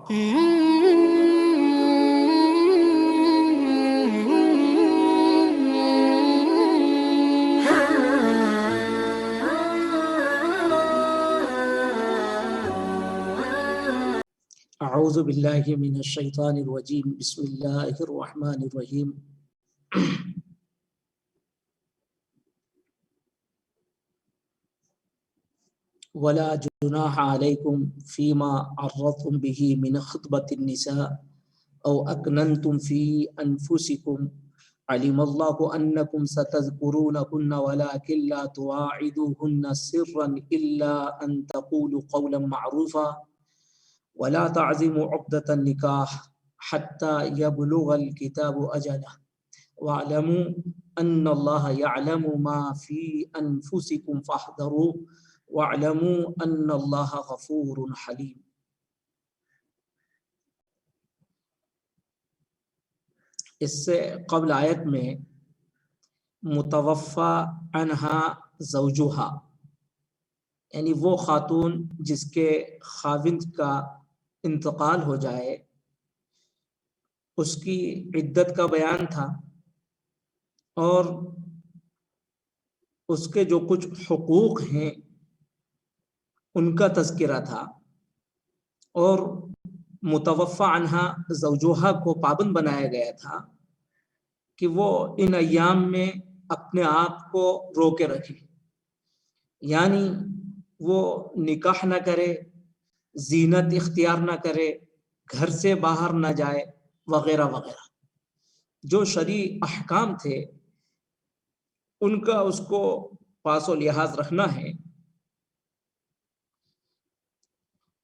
اعوذ باللہ من الشیطان الرجیم بسم اللہ الرحمن الرحیم ولا جناح علیکم فیما عرضتم به من خطبۃ النساء او اکننتم فی انفسکم علم اللہ انکم ستذکرونہن ولکن لا تواعدوہن سرا الا ان تقولوا قولا معروفا ولا تعزموا عقدۃ النکاح حتى يبلغ الكتاب أجله واعلموا أن الله يعلم ما في أنفسكم فاحذروه واعلموا أن الله غفور حليم۔ اس سے قبل آیت میں متوفی عنہا زوجہا، یعنی وہ خاتون جس کے خاوند کا انتقال ہو جائے اس کی عدت کا بیان تھا، اور اس کے جو کچھ حقوق ہیں ان کا تذکرہ تھا، اور متوفی عنہا زوجہا کو پابند بنایا گیا تھا کہ وہ ان ایام میں اپنے آپ کو روکے رکھے، یعنی وہ نکاح نہ کرے، زینت اختیار نہ کرے، گھر سے باہر نہ جائے، وغیرہ وغیرہ جو شرعی احکام تھے ان کا اس کو پاس و لحاظ رکھنا ہے۔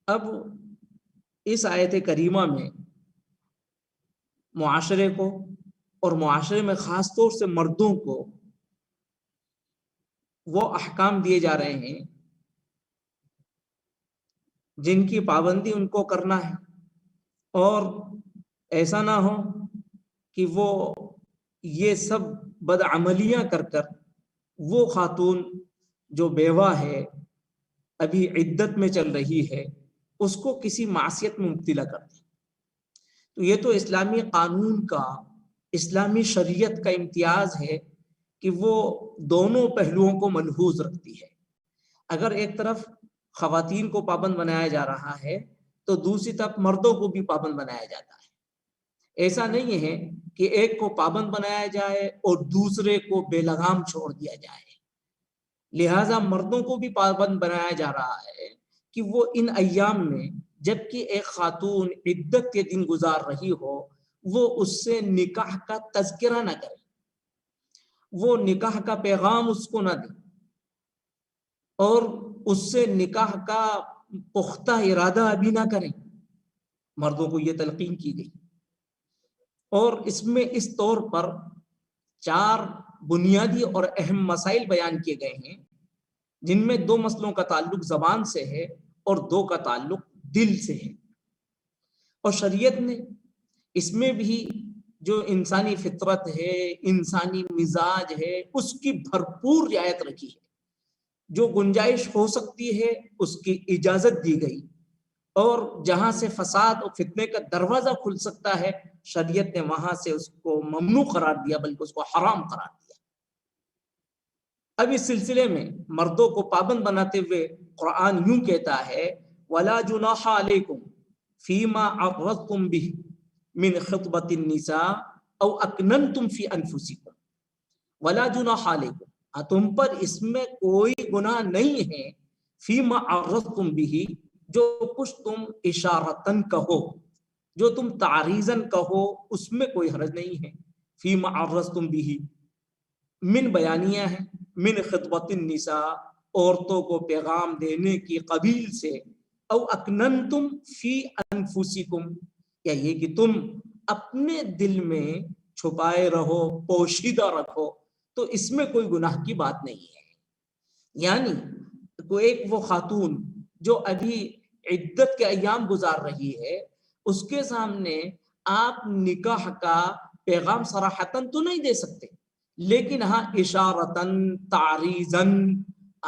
اب اس آیت کریمہ میں معاشرے کو، اور معاشرے میں خاص طور سے مردوں کو، وہ احکام دیے جا رہے ہیں جن کی پابندی ان کو کرنا ہے، اور ایسا نہ ہو کہ وہ یہ سب بدعملیاں کر کر وہ خاتون جو بیوہ ہے، ابھی عدت میں چل رہی ہے، اس کو کسی معصیت میں مبتلا کر دیں۔ تو یہ تو اسلامی قانون کا، اسلامی شریعت کا امتیاز ہے کہ وہ دونوں پہلوؤں کو ملحوظ رکھتی ہے۔ اگر ایک طرف خواتین کو پابند بنایا جا رہا ہے تو دوسری طرف مردوں کو بھی پابند بنایا جاتا ہے۔ ایسا نہیں ہے کہ ایک کو پابند بنایا جائے اور دوسرے کو بے لگام چھوڑ دیا جائے۔ لہٰذا مردوں کو بھی پابند بنایا جا رہا ہے کہ وہ ان ایام میں جبکہ ایک خاتون عدت کے دن گزار رہی ہو، وہ اس سے نکاح کا تذکرہ نہ کرے، وہ نکاح کا پیغام اس کو نہ دے، اور اس سے نکاح کا پختہ ارادہ ابھی نہ کریں۔ مردوں کو یہ تلقین کی گئی، اور اس میں اس طور پر 4 بنیادی اور اہم مسائل بیان کیے گئے ہیں، جن میں 2 مسئلوں کا تعلق زبان سے ہے اور 2 کا تعلق دل سے ہے۔ اور شریعت نے اس میں بھی جو انسانی فطرت ہے، انسانی مزاج ہے، اس کی بھرپور رعایت رکھی ہے۔ جو گنجائش ہو سکتی ہے اس کی اجازت دی گئی، اور جہاں سے فساد اور فتنے کا دروازہ کھل سکتا ہے شریعت نے وہاں سے اس کو ممنوع قرار دیا، بلکہ اس کو حرام قرار دیا۔ اب اس سلسلے میں مردوں کو پابند بناتے ہوئے قرآن یوں کہتا ہے، وَلَا جُنَاحَ عَلَيْكُمْ فِيمَا عَرَّضْتُمْ بِهِ مِنْ خِطْبَةِ النِّسَاءِ أَوْ أَكْنَنْتُمْ فِي أَنفُسِكُمْ وَلَا جُنَاحَ عَلَيْكُمْ، تم پر اس میں کوئی گناہ نہیں ہے، فِيمَا عَرَّضْتُمْ بِهِ، جو کچھ تم اشارتاً کہو، جو تم تعریضاً کہو، اس میں کوئی حرج نہیں ہے۔ فِيمَا عَرَّضْتُمْ بِهِ من بیانیہ ہے، من خطبۃ النساء، عورتوں کو پیغام دینے کی قبیل سے، او اکننتم فی انفسکم، یا یہ کہ تم اپنے دل میں چھپائے رہو، پوشیدہ رکھو، تو اس میں کوئی گناہ کی بات نہیں ہے۔ یعنی ایک وہ خاتون جو ابھی عدت کے ایام گزار رہی ہے، اس کے سامنے آپ نکاح کا پیغام صراحتاً تو نہیں دے سکتے، لیکن ہاں اشارتاً تعریضاً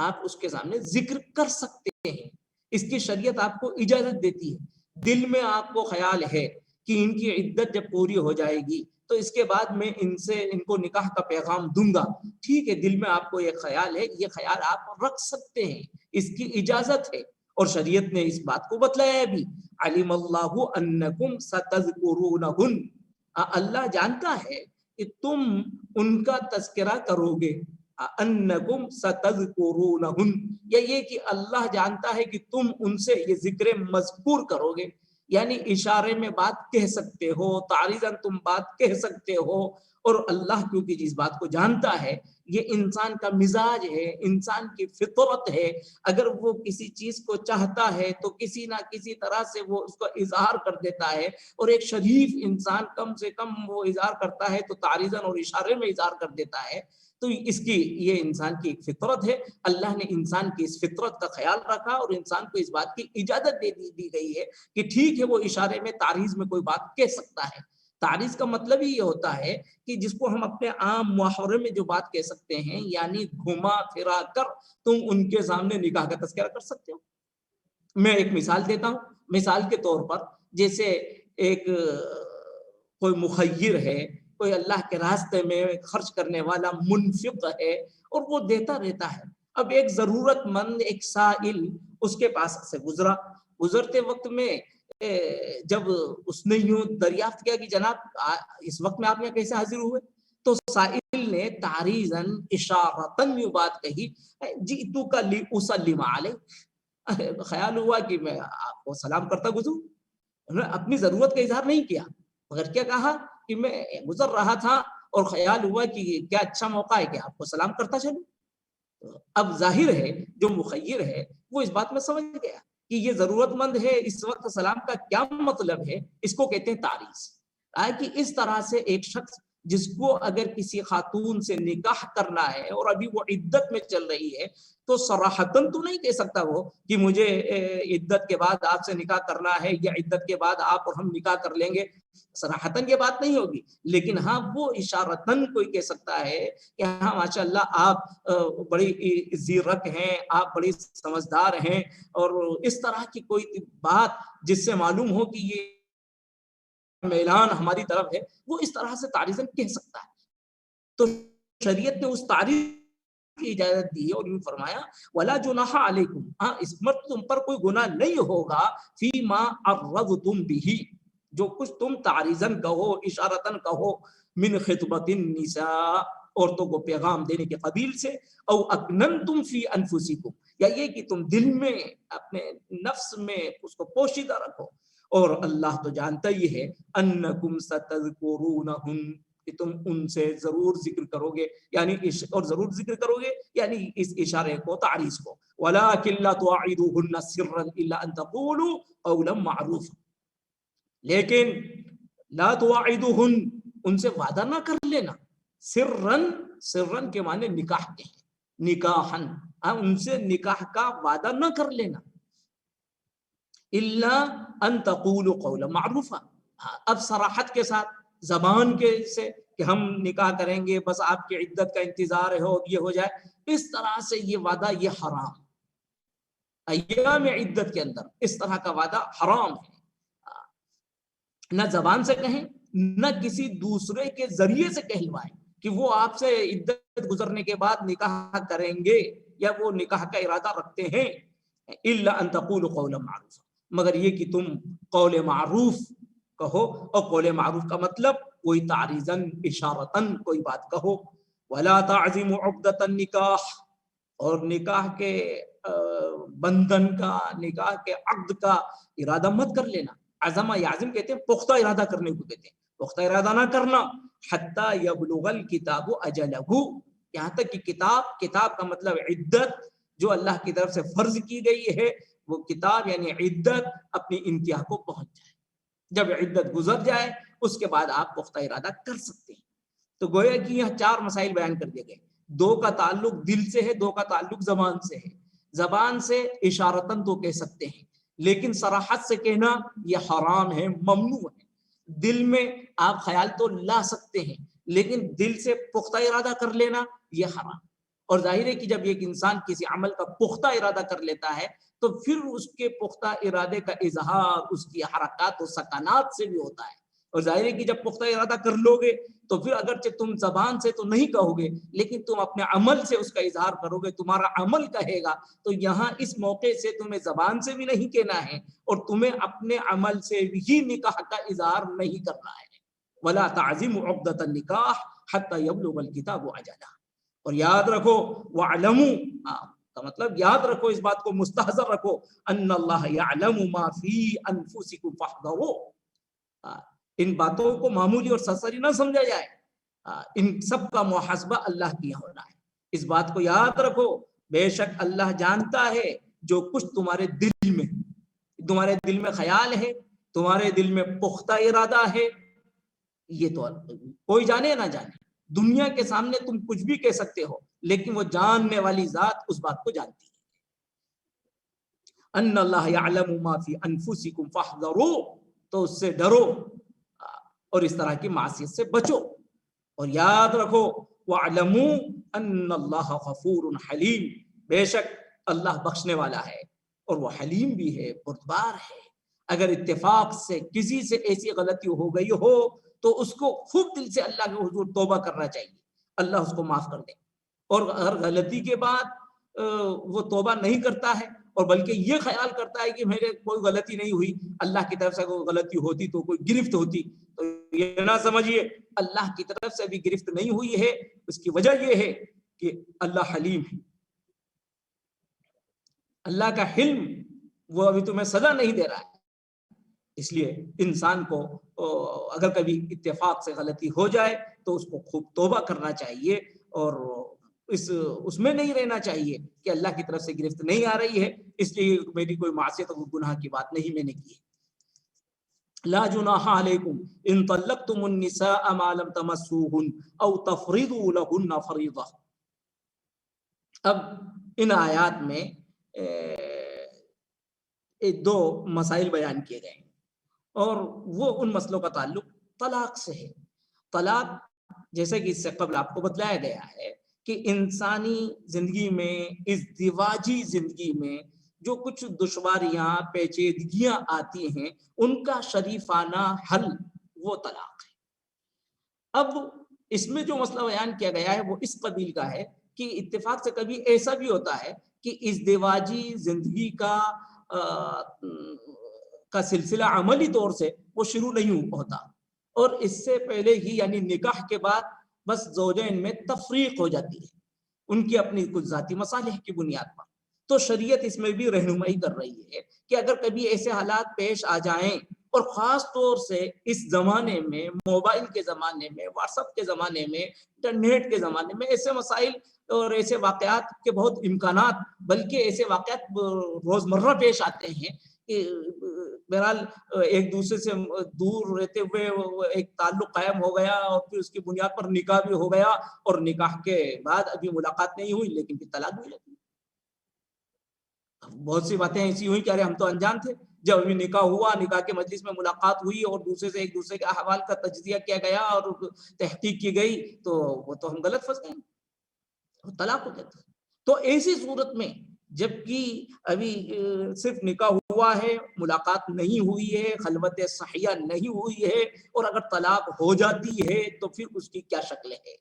آپ اس کے سامنے ذکر کر سکتے ہیں۔ اس کی شریعت آپ کو اجازت دیتی ہے دل میں آپ کو خیال ہے کہ ان کی عدت جب پوری ہو جائے گی تو اس کے بعد میں ان کو نکاح کا پیغام دوں گا، ٹھیک ہے، دل میں آپ کو ایک خیال ہے، یہ خیال آپ رکھ سکتے ہیں، اس کی اجازت ہے، اور شریعت نے اس بات کو بتلایا بھی، علم اللہ انکم ستذکرونہن، اللہ جانتا ہے کہ تم ان کا تذکرہ کرو گے، انکم ستذکرونہن، یا یہ کہ اللہ جانتا ہے کہ تم ان سے یہ ذکر مذکور کرو گے، یعنی اشارے میں بات کہہ سکتے ہو، تعریضاً تم بات کہہ سکتے ہو، اور اللہ کیونکہ جس بات کو جانتا ہے، یہ انسان کا مزاج ہے، انسان کی فطرت ہے، اگر وہ کسی چیز کو چاہتا ہے تو کسی نہ کسی طرح سے وہ اس کو اظہار کر دیتا ہے، اور ایک شریف انسان کم سے کم وہ اظہار کرتا ہے تو تعریضاً اور اشارے میں اظہار کر دیتا ہے، تو اس کی یہ انسان کی ایک فطرت ہے، اللہ نے انسان کی اس فطرت کا خیال رکھا اور انسان کو اس بات کی اجازت دی گئی ہے کہ ٹھیک ہے وہ اشارے میں تعریض میں کوئی بات کہہ سکتا ہے۔ تعریض کا مطلب ہی یہ ہوتا ہے کہ جس کو ہم اپنے عام محاورے میں جو بات کہہ سکتے ہیں، یعنی گھما پھرا کر تم ان کے سامنے نکاح کا تذکرہ کر سکتے ہو۔ میں ایک مثال دیتا ہوں، مثال کے طور پر جیسے ایک کوئی مخیر ہے، کوئی اللہ کے راستے میں خرچ کرنے والا منفق ہے، اور وہ دیتا رہتا ہے، اب ایک ضرورت مند ایک سائل اس کے پاس سے گزرتے وقت میں جب اس نے یوں دریافت کیا کہ جناب اس وقت میں آپ یہاں کیسے حاضر ہوئے، تو سائل نے تعریضاً اشارتاً یوں بات کہی، جئتک لأسلم علیک، خیال ہوا کہ میں آپ کو سلام کرتا گزروں، انہوں نے اپنی ضرورت کا اظہار نہیں کیا، مگر کیا کہا کہ میں گزر رہا تھا اور خیال ہوا کہ کیا اچھا موقع ہے کہ آپ کو سلام کرتا چلوں۔ اب ظاہر ہے جو مخیر ہے وہ اس بات میں سمجھ گیا کہ یہ ضرورت مند ہے، اس وقت سلام کا کیا مطلب ہے، اس کو کہتے ہیں تعریض، کہ اس طرح سے ایک شخص جس کو اگر کسی خاتون سے نکاح کرنا ہے اور ابھی وہ عدت میں چل رہی ہے تو صراحتاً تو نہیں کہہ سکتا وہ کہ مجھے عدت کے بعد آپ سے نکاح کرنا ہے یا عدت کے بعد آپ اور ہم نکاح کر لیں گے، صراحتاً یہ بات نہیں ہوگی، لیکن ہاں وہ اشارتاً کوئی کہہ سکتا ہے کہ ہاں ماشاءاللہ آپ بڑی زیرک ہیں، آپ بڑی سمجھدار ہیں، اور اس طرح کی کوئی بات جس سے معلوم ہو کہ یہ میلان ہماری طرف ہے، وہ اس طرح سے تعریضاً کہہ سکتا ہے۔ تو شریعت نے اس تعریف کی اجازت دی ہے اور یوں فرمایا وَلَا جُنَاحَ عَلَيْكُمْ، ہاں اس پر تم پر کوئی گناہ نہیں ہوگا فی ما عرضتم بھی، جو کچھ تم تعریضاً کہو، اشارتاً کہو، من خطبت النساء، عورتوں کو پیغام دینے کے قبیل سے، او اکننتم فی انفسکم، یا یہ کہ تم دل میں اپنے نفس میں اس کو پوشیدہ رکھو، اور اللہ تو جانتا ہی ہے انکم ستذکرونہن، کہ تم ان سے ضرور ذکر کرو گے، یعنی اور ضرور ذکر کرو گے یعنی اس اشارے کو، تعریض کو، وَلَٰكِن لَا تُوَاعِدُوهُنَّ سِرًّا إِلَّا أَن تَقُولُوا قَوْلًا مَّعْرُوفًا، لیکن لا تواعدوہن، ان سے وعدہ نہ کر لینا، سرًا، سرًا کے معنی نکاح کے ہیں، نکاحن، ان سے نکاح کا وعدہ نہ کر لینا، الا ان تقولوا قولا معروفا، اب صراحت کے ساتھ زبان کے سے کہ ہم نکاح کریں گے، بس آپ کی عدت کا انتظار ہے اور یہ ہو جائے، اس طرح سے یہ وعدہ یہ حرام، ایام عدت کے اندر اس طرح کا وعدہ حرام ہے، نہ زبان سے کہیں نہ کسی دوسرے کے ذریعے سے کہلوائیں کہ وہ آپ سے عدت گزرنے کے بعد نکاح کریں گے یا وہ نکاح کا ارادہ رکھتے ہیں، الا ان تقولوا قولا معروفا، مگر یہ کہ تم قول معروف کہو، اور قول معروف کا مطلب کوئی تعریضاً اشارتاً کوئی بات کہو، ولا تعزموا عقدۃ النکاح، اور نکاح کے بندھن کا، نکاح کے عقد کا ارادہ مت کر لینا، عزم یعزم کہتے ہیں پختہ ارادہ کرنے کو کہتے ہیں، پختہ ارادہ نہ کرنا، حتی یبلغ الکتاب اجلہ، یہاں تک کہ کتاب کا مطلب عدت جو اللہ کی طرف سے فرض کی گئی ہے، وہ کتاب یعنی عدت اپنی انتہا کو پہنچ جائے، جب عدت گزر جائے اس کے بعد آپ پختہ ارادہ کر سکتے ہیں۔ تو گویا کہ یہاں 4 مسائل بیان کر دیے گئے، 2 کا تعلق دل سے ہے، 2 کا تعلق زبان سے ہے، زبان سے اشارتاً تو کہہ سکتے ہیں لیکن صراحت سے کہنا یہ حرام ہے، ممنوع ہے، دل میں آپ خیال تو لا سکتے ہیں لیکن دل سے پختہ ارادہ کر لینا یہ حرام، اور ظاہر ہے کہ جب ایک انسان کسی عمل کا پختہ ارادہ کر لیتا ہے تو پھر اس کے پختہ ارادے کا اظہار اس کی حرکات و سکنات سے بھی ہوتا ہے. اور ظاہر ہے کہ جب پختہ ارادہ کر لو گے تو پھر اگرچہ تم زبان سے تو نہیں کہو گے لیکن تم اپنے عمل سے اس کا اظہار کرو گے, تمہارا عمل کہے گا. تو یہاں اس موقع سے تمہیں زبان سے بھی نہیں کہنا ہے اور تمہیں اپنے عمل سے بھی نکاح کا اظہار نہیں کرنا ہے. وَلَا تَعْزِمُوا عُقْدَةَ النِّكَاحِ حَتَّى يَبْلُغَ الْكِتَابُ أَجَلَهُ. اور یاد رکھو وَاعْلَمُوا کا مطلب یاد رکھو, اس بات کو مستحضر رکھو, ان اللہ یعلم ما فی انفسکم فاحذروا. ان باتوں کو معمولی اور سرسری نہ سمجھا جائے, ان سب کا محاسبہ اللہ کی ہونا ہے. اس بات کو یاد رکھو, بے شک اللہ جانتا ہے جو کچھ تمہارے دل میں, تمہارے دل میں خیال ہے, تمہارے دل میں پختہ ارادہ ہے. یہ تو کوئی جانے نہ جانے, دنیا کے سامنے تم کچھ بھی کہہ سکتے ہو لیکن وہ جاننے والی ذات اس بات کو جانتی ہے. ان اللہ یعلم ما فی انفسکم فاحذروا, تو اس سے ڈرو اور اس طرح کی معصیت سے بچو. اور یاد رکھو وَاعْلَمُوا أَنَّ اللَّهَ غَفُورٌ حَلِيمٌ, بے شک اللہ بخشنے والا ہے اور وہ حلیم بھی ہے, بردبار ہے. اگر اتفاق سے کسی سے ایسی غلطی ہو گئی ہو تو اس کو خوب دل سے اللہ کے حضور توبہ کرنا چاہیے, اللہ اس کو معاف کر دے. اور اگر غلطی کے بعد وہ توبہ نہیں کرتا ہے اور بلکہ یہ خیال کرتا ہے کہ میرے کوئی غلطی نہیں ہوئی, اللہ کی طرف سے کوئی غلطی ہوتی تو کوئی گرفت ہوتی, تو یہ نہ سمجھیے اللہ کی طرف سے بھی گرفت نہیں ہوئی ہے. اس کی وجہ یہ ہے کہ اللہ حلیم ہے, اللہ کا حلم وہ ابھی تمہیں سزا نہیں دے رہا ہے. اس لیے انسان کو اگر کبھی اتفاق سے غلطی ہو جائے تو اس کو خوب توبہ کرنا چاہیے اور اس میں نہیں رہنا چاہیے کہ اللہ کی طرف سے گرفت نہیں آ رہی ہے اس لیے میری کوئی معصیت اور گناہ کی بات نہیں میں نے کی ہے. لا جناح علیکم ان طلقتم النساء ما لم تمسوهن او تفرضوا لهن فریضہ. اب ان آیات میں دو مسائل بیان کیے گئے ہیں اور وہ ان مسئلوں کا تعلق طلاق سے ہے. طلاق جیسے کہ اس سے قبل آپ کو بتلایا گیا ہے کہ انسانی زندگی میں, ازدواجی زندگی میں جو کچھ دشواریاں پیچیدگیاں آتی ہیں ان کا شریفانہ حل وہ طلاق ہے. اب اس میں جو مسئلہ بیان کیا گیا ہے وہ اس قبیل کا ہے کہ اتفاق سے کبھی ایسا بھی ہوتا ہے کہ ازدواجی زندگی کا سلسلہ عملی طور سے وہ شروع نہیں ہوتا اور اس سے پہلے ہی یعنی نکاح کے بعد بس زوجین میں تفریق ہو جاتی ہے ان کی اپنی کچھ ذاتی مصالح کی بنیاد پر. تو شریعت اس میں بھی رہنمائی کر رہی ہے کہ اگر کبھی ایسے حالات پیش آ جائیں اور خاص طور سے اس زمانے میں, موبائل کے زمانے میں, واٹس ایپ کے زمانے میں, انٹرنیٹ کے زمانے میں ایسے مسائل اور ایسے واقعات کے بہت امکانات, بلکہ ایسے واقعات روزمرہ پیش آتے ہیں کہ بہرحال ایک دوسرے سے دور رہتے ہوئے ایک تعلق قائم ہو گیا اور پھر اس کی بنیاد پر نکاح بھی ہو گیا اور نکاح کے بعد ابھی ملاقات نہیں ہوئی لیکن پھر طلاق بھی لگی. بہت سی باتیں ایسی ہوئی کہ ارے ہم تو انجان تھے, جب ابھی نکاح ہوا, نکاح کے مجلس میں ملاقات ہوئی اور دوسرے سے ایک دوسرے کے احوال کا تجزیہ کیا گیا اور تحقیق کی گئی تو وہ تو ہم غلط پھنس گئے, طلاق ہو جاتی. تو ایسی صورت میں جبکہ ابھی صرف نکاح ہوا ہے, ملاقات نہیں ہوئی ہے, خلوت صحیحہ نہیں ہوئی ہے اور اگر طلاق ہو جاتی ہے تو پھر اس کی کیا شکل ہے,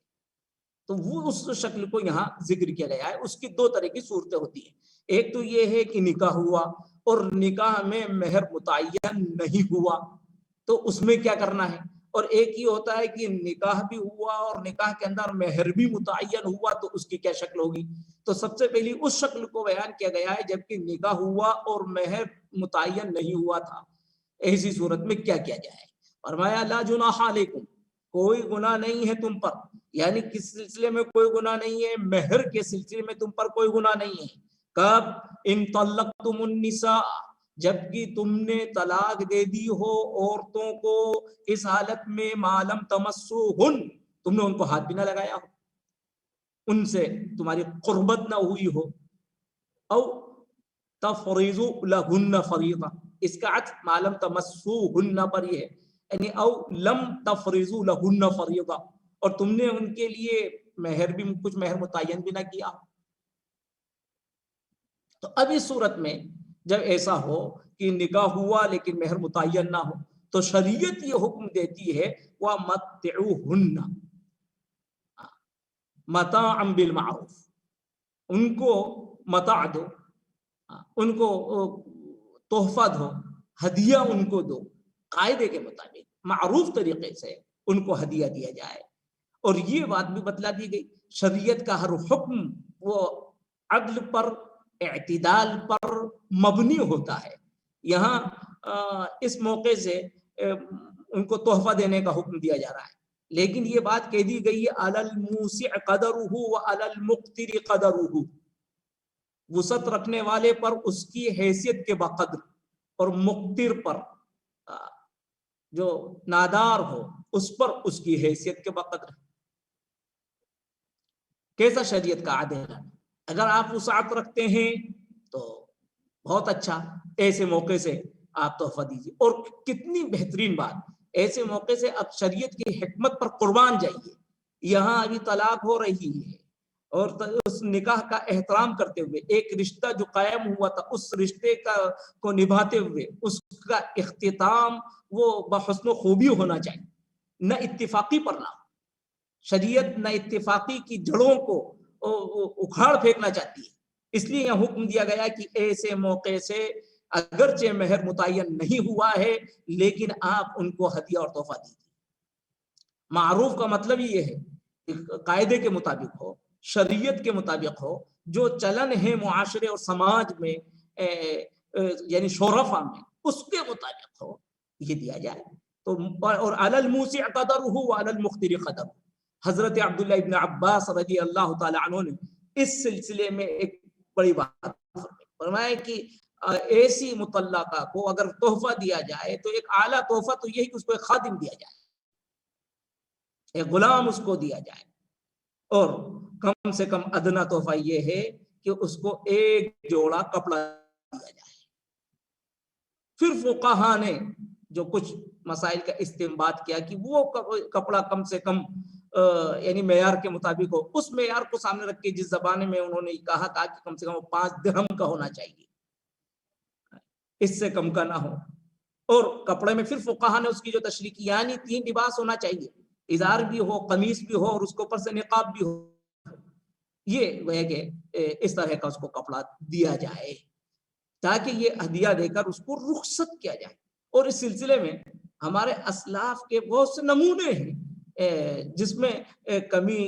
تو وہ اس شکل کو یہاں ذکر کیا گیا ہے. اس کی دو طرح کی صورتیں ہوتی ہیں. ایک تو یہ ہے کہ نکاح ہوا اور نکاح میں مہر متعین نہیں ہوا تو اس میں کیا کرنا ہے, اور ایک یہ ہوتا ہے کہ نکاح بھی ہوا اور نکاح کے اندر مہر بھی متعین ہوا تو اس کی کیا شکل ہوگی. تو سب سے پہلی اس شکل کو بیان کیا گیا ہے جبکہ نکاح ہوا اور مہر متعین نہیں ہوا تھا, ایسی صورت میں کیا کیا جائے. فرمایا لا جناح علیکم, کوئی گناہ نہیں ہے تم پر, یعنی کس سلسلے میں کوئی گناہ نہیں ہے, مہر کے سلسلے میں تم پر کوئی گناہ نہیں ہے. کب ان طلقتم النساء, جبکہ تم نے طلاق دے دی ہو عورتوں کو اس حالت میں ما لم تمسوہن, تم نے ان کو ہاتھ بھی نہ لگایا ہو, ان سے تمہاری قربت نہ ہوئی ہو, او تفریضوا لہن فریضہ, اس کا عطف ما لم تمسوہن پر یہ ہے, یعنی او لم تفریضوا لہن فریضہ, اور تم نے ان کے لیے مہر بھی کچھ مہر متعین بھی نہ کیا. تو اب اس صورت میں جب ایسا ہو کہ نکاح ہوا لیکن مہر متعین نہ ہو تو شریعت یہ حکم دیتی ہے وَمَتِّعُوهُنَّ مَتَاعًا بِالْمَعْرُوفِ، ان کو متاع دو، ان کو تحفہ دو، ہدیہ ان کو دو، قاعدے کے مطابق معروف طریقے سے ان کو ہدیہ دیا جائے۔ اور یہ بات بھی بتلا دی گئی شریعت کا ہر حکم وہ عدل پر، اعتدال پر مبنی ہوتا ہے۔ یہاں اس موقع سے ان کو تحفہ دینے کا حکم دیا جا رہا ہے، لیکن یہ بات کہہ دی گئی ہے علی الموسع قدرہ وعلی المقتر قدرہ، وسعت رکھنے والے پر اس کی حیثیت کے بقدر، اور مقتر پر جو نادار ہو اس پر اس کی حیثیت کے بقدر۔ کیسا شریعت کا عدل ہے؟ اگر آپ وسعت رکھتے ہیں تو بہت اچھا، ایسے موقع سے آپ تحفہ دیجیے۔ اور کتنی بہترین بات، ایسے موقع سے اب شریعت کی حکمت پر قربان جائیے۔ یہاں ابھی طلاق ہو رہی ہے اور اس نکاح کا احترام کرتے ہوئے ایک رشتہ جو قائم ہوا تھا اس رشتے کو نبھاتے ہوئے اس کا اختتام وہ بحسن و خوبی ہونا چاہیے، نہ اتفاقی پر نہ ہو۔ شریعت نہ اتفاقی کی جڑوں کو اکھاڑ پھینکنا چاہتی ہے، اس لیے یہ حکم دیا گیا کہ ایسے موقع سے اگرچہ مہر متعین نہیں ہوا ہے لیکن آپ ان کو ہدیہ اور تحفہ دیجیے۔ معروف کا مطلب یہ ہے کہ قاعدے کے مطابق ہو، شریعت کے مطابق ہو، جو چلن ہے معاشرے اور سماج میں یعنی شورفا میں اس کے مطابق ہو، یہ دیا جائے۔ تو اور علی الموسع قدرہ وعلی المقتر قدرہ، حضرت عبداللہ ابن عباس رضی اللہ تعالی عنہ نے اس سلسلے میں ایک بڑی بات فرمایا کہ ایسی مطلقہ کو اگر تحفہ دیا جائے تو ایک اعلیٰ تحفہ تو یہی کہ اس کو ایک خادم دیا جائے، ایک غلام اس کو دیا جائے، اور کم سے کم ادنا تحفہ یہ ہے کہ اس کو ایک جوڑا کپڑا دیا جائے۔ پھر فقہا نے جو کچھ مسائل کا استنباط کیا کہ وہ کپڑا کم سے کم یعنی معیار کے مطابق ہو، اس معیار کو سامنے رکھ کے جس زبانے میں انہوں نے کہا کہ کم سے کم 5 درہم کا ہونا چاہیے، اس سے کم کا نہ ہو۔ اور کپڑے میں پھر فقہا نے اس کی جو تشریح کی یعنی 3 لباس ہونا چاہیے، ازار بھی ہو، قمیص بھی ہو، اور اس کے اوپر سے نقاب بھی ہو۔ یہ وہ ہے کہ اس طرح کا اس کو کپڑا دیا جائے تاکہ یہ ہدیہ دے کر اس کو رخصت کیا جائے۔ اور اس سلسلے میں ہمارے اسلاف کے بہت سے نمونے ہیں جس میں کمی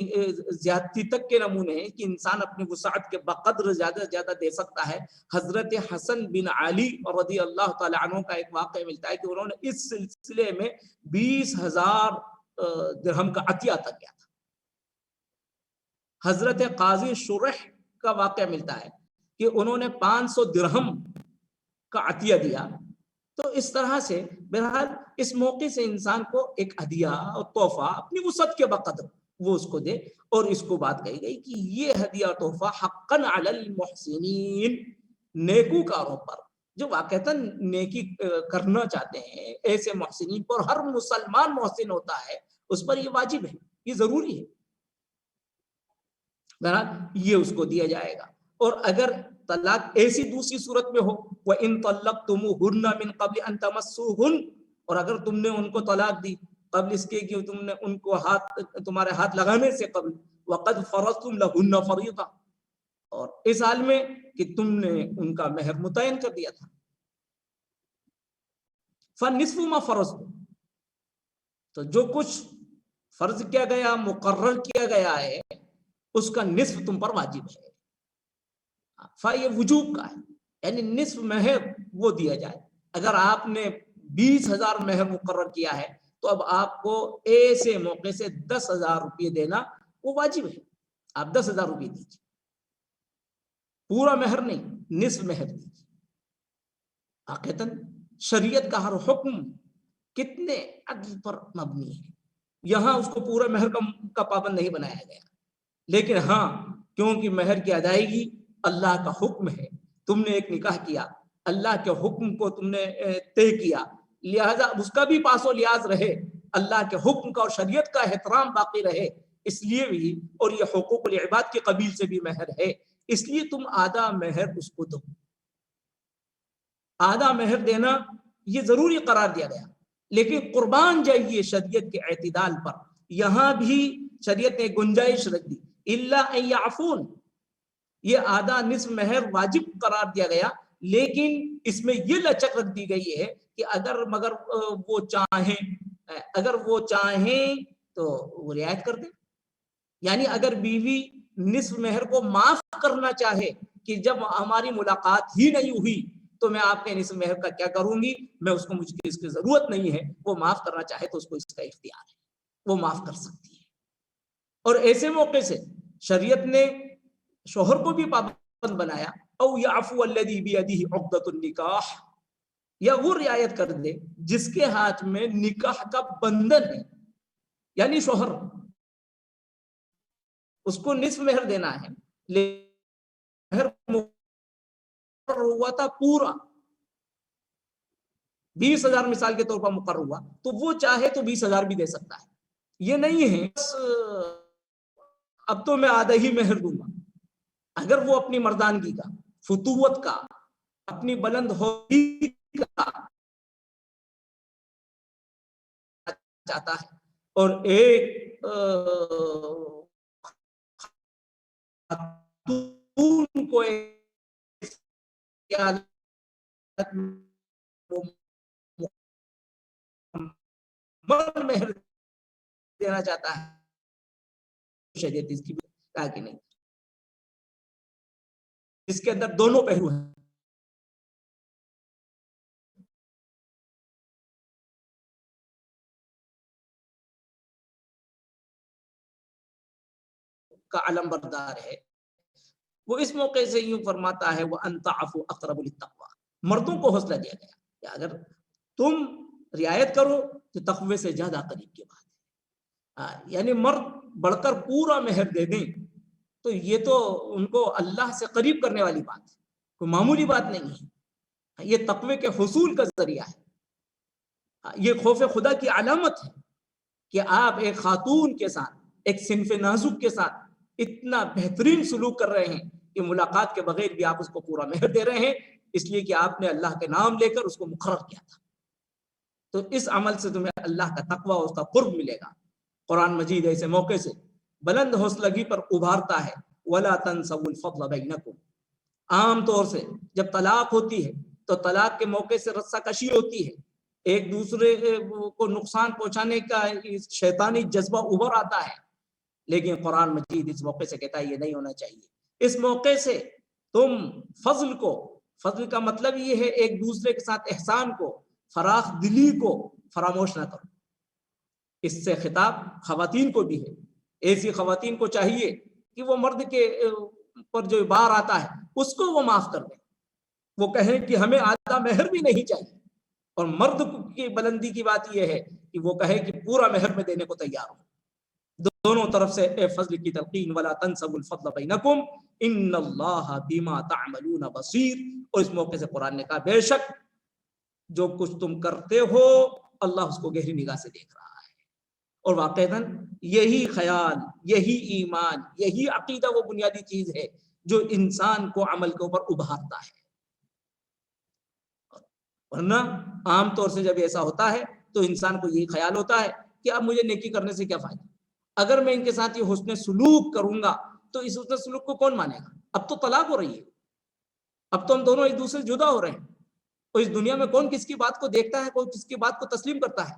زیادتی تک کے نمونے ہیں کہ انسان اپنی وسعت کے بقدر زیادہ سے زیادہ دے سکتا ہے۔ حضرت حسن بن علی رضی اللہ تعالی عنہ کا ایک واقعہ ملتا ہے کہ انہوں نے اس سلسلے میں 20,000 درہم کا عطیہ عطا کیا تھا۔ حضرت قاضی شرح کا واقعہ ملتا ہے کہ انہوں نے 500 درہم کا عطیہ دیا۔ تو اس طرح سے بہرحال اس موقع سے انسان کو ایک ہدیہ اور تحفہ اپنی وسعت کے بقدر وہ اس کو دے۔ اور اس کو بات کہی گئی کہ یہ ہدیہ اور تحفہ حقاً علی المحسنین، نیکوکاروں پر جو واقعتاً نیکی کرنا چاہتے ہیں، ایسے محسنین پر، ہر مسلمان محسن ہوتا ہے اس پر یہ واجب ہے، یہ ضروری ہے، بہرحال یہ اس کو دیا جائے گا۔ اور اگر طلاق ایسی دوسری صورت میں ہو وَإِن طَلَّقْتُمُوهُنَّ مِن قَبْلِ أَن تَمَسُّوهُنَّ، اور اگر تم نے ان کو طلاق دی قبل اس کے کہ تم نے ان کو تمہارے ہاتھ لگانے سے قبل، وَقَدْ فَرَضْتُمْ لَهُنَّ فَرِيضَةً، اور اس حال میں کہ تم نے ان کا مہر متعین کر دیا تھا، فَالنِّصْفُ مَا فَرَضْتُمْ، تو جو کچھ فرض کیا گیا، مقرر کیا گیا ہے، اس کا نصف تم پر واجب ہے۔ یہ وجوب کا ہے، یعنی نصف مہر وہ دیا جائے۔ اگر آپ نے 20,000 مہر مقرر کیا ہے تو اب آپ کو ایسے موقع سے 10,000 روپے دینا وہ واجب ہے، آپ 10,000 روپے دیجیے، پورا مہر نہیں، نصف مہر دیجیے۔ حقیقتاً شریعت کا ہر حکم کتنے عدل پر مبنی ہے، یہاں اس کو پورا مہر کا پابند نہیں بنایا گیا، لیکن ہاں کیونکہ مہر کی ادائیگی اللہ کا حکم ہے، تم نے ایک نکاح کیا، اللہ کے حکم کو تم نے طے کیا، لہذا اس کا بھی پاس و لحاظ رہے، اللہ کے حکم کا اور شریعت کا احترام باقی رہے، اس لیے بھی، اور یہ حقوق العباد کے قبیل سے بھی مہر ہے، اس لیے تم آدھا مہر اس کو دو۔ آدھا مہر دینا یہ ضروری قرار دیا گیا، لیکن قربان جائیے شریعت کے اعتدال پر، یہاں بھی شریعت نے گنجائش رکھ دی، الا ان یعفون، یہ آدھا نصف مہر واجب قرار دیا گیا، لیکن اس میں یہ لچک رکھ دی گئی ہے کہ مگر وہ چاہیں تو وہ رعایت کر دیں، یعنی اگر بیوی نصف مہر کو معاف کرنا چاہے کہ جب ہماری ملاقات ہی نہیں ہوئی تو میں آپ کے نصف مہر کا کیا کروں گی، مجھ کی اس کی ضرورت نہیں ہے، وہ معاف کرنا چاہے تو اس کو اس کا اختیار ہے، وہ معاف کر سکتی ہے۔ اور ایسے موقع سے شریعت نے شوہر کو بھی پابند بنایا، او یعفو الذی بیدہ عقدۃ النکاح، یا وہ رعایت کر دے جس کے ہاتھ میں نکاح کا بندھن ہے، یعنی شوہر اس کو نصف مہر دینا ہے، مہر مقرر ہوا تھا پورا 20,000 مثال کے طور پر مقرر ہوا، تو وہ چاہے تو 20,000 بھی دے سکتا ہے، یہ نہیں ہے بس اب تو میں آدھا ہی مہر دوں گا۔ اگر وہ اپنی مردانگی کا، فتوت کا، اپنی بلند ہوئی کا چاہتا ہے اور ایک خاتون کو مہر دینا چاہتا ہے، شریعت اس کی کہا کہ نہیں، اس کے اندر دونوں پہلو ہیں، کا علم بردار ہے۔ وہ اس موقع سے یوں فرماتا ہے وَأَن تَعْفُوا أَقْرَبُ لِلتَّقْوَىٰ، مردوں کو حوصلہ دیا گیا کہ اگر تم رعایت کرو تو تقوی سے زیادہ قریب کی بات ہے، یعنی مرد بڑھ کر پورا مہر دے دیں تو یہ تو ان کو اللہ سے قریب کرنے والی بات ہے، کوئی معمولی بات نہیں ہے، یہ تقوی کے حصول کا ذریعہ ہے، یہ خوف خدا کی علامت ہے کہ آپ ایک خاتون کے ساتھ، ایک صنف نازک کے ساتھ اتنا بہترین سلوک کر رہے ہیں کہ ملاقات کے بغیر بھی آپ اس کو پورا مہر دے رہے ہیں، اس لیے کہ آپ نے اللہ کے نام لے کر اس کو مقرر کیا تھا۔ تو اس عمل سے تمہیں اللہ کا تقوی اور اس کا قرب ملے گا۔ قرآن مجید ایسے موقع سے بلند حوصلگی پر ابھارتا ہے وَلَا تَنْسَوُا الْفَضْلَ بَيْنَكُمْ۔ عام طور سے جب طلاق ہوتی ہے تو طلاق کے موقع سے رسہ کشی ہوتی ہے، ایک دوسرے کو نقصان پہنچانے کا شیطانی جذبہ ابھر آتا ہے، لیکن قرآن مجید اس موقع سے کہتا ہے یہ نہیں ہونا چاہیے۔ اس موقع سے تم فضل کا مطلب یہ ہے ایک دوسرے کے ساتھ احسان کو، فراخ دلی کو فراموش نہ کرو۔ اس سے خطاب خواتین کو بھی ہے، ایسی خواتین کو چاہیے کہ وہ مرد کے پر جو بار آتا ہے اس کو وہ معاف کر دیں، وہ کہیں کہ ہمیں آدھا مہر بھی نہیں چاہیے، اور مرد کی بلندی کی بات یہ ہے کہ وہ کہے کہ پورا مہر میں دینے کو تیار ہوں۔ دونوں طرف سے اے فضل کی تلقین ولا تنسبوا الفضل بینکم ان اللہ بما تعملون بصیر، اور اس موقع سے قرآن نے کہا بے شک جو کچھ تم کرتے ہو اللہ اس کو گہری نگاہ سے دیکھ رہا ہے۔ اور واقعتاً یہی خیال، یہی ایمان، یہی عقیدہ وہ بنیادی چیز ہے جو انسان کو عمل کے اوپر ابھارتا ہے، ورنہ عام طور سے جب ایسا ہوتا ہے تو انسان کو یہی خیال ہوتا ہے کہ اب مجھے نیکی کرنے سے کیا فائدہ، اگر میں ان کے ساتھ یہ حسن سلوک کروں گا تو اس حسن سلوک کو کون مانے گا؟ اب تو طلاق ہو رہی ہے، اب تو ہم دونوں ایک دوسرے سے جدا ہو رہے ہیں، تو اس دنیا میں کون کس کی بات کو دیکھتا ہے، کون کس کی بات کو تسلیم کرتا ہے؟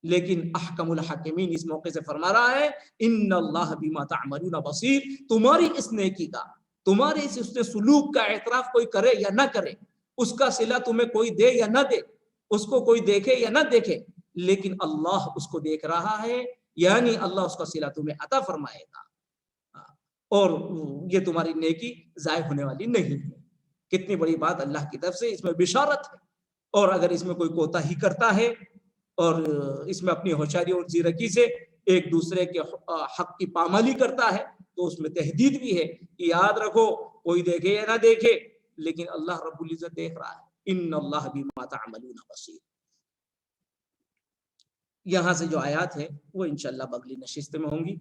لیکن احکم الحاکمین اس موقع سے فرما رہا ہے ان اللہ بما تعملون بصیر، تمہاری اس نیکی کا، تمہارے اس حسن سلوک کا اعتراف کوئی کرے یا نہ کرے، اس کا صلہ تمہیں کوئی دے یا نہ دے، اس کو کوئی دیکھے یا نہ دیکھے، لیکن اللہ اس کو دیکھ رہا ہے، یعنی اللہ اس کا صلہ تمہیں عطا فرمائے گا، اور یہ تمہاری نیکی ضائع ہونے والی نہیں ہے۔ کتنی بڑی بات اللہ کی طرف سے اس میں بشارت ہے، اور اگر اس میں کوئی کوتاہی کرتا ہے اور اس میں اپنی ہوشیاری اور زیرکی سے ایک دوسرے کے حق کی پامالی کرتا ہے تو اس میں تحدید بھی ہے کہ یاد رکھو کوئی دیکھے یا نہ دیکھے لیکن اللہ رب العزت دیکھ رہا ہے، ان اللہ بما تعملون بصیر۔ یہاں سے جو آیات ہیں وہ انشاءاللہ اگلی نشست میں ہوں گی۔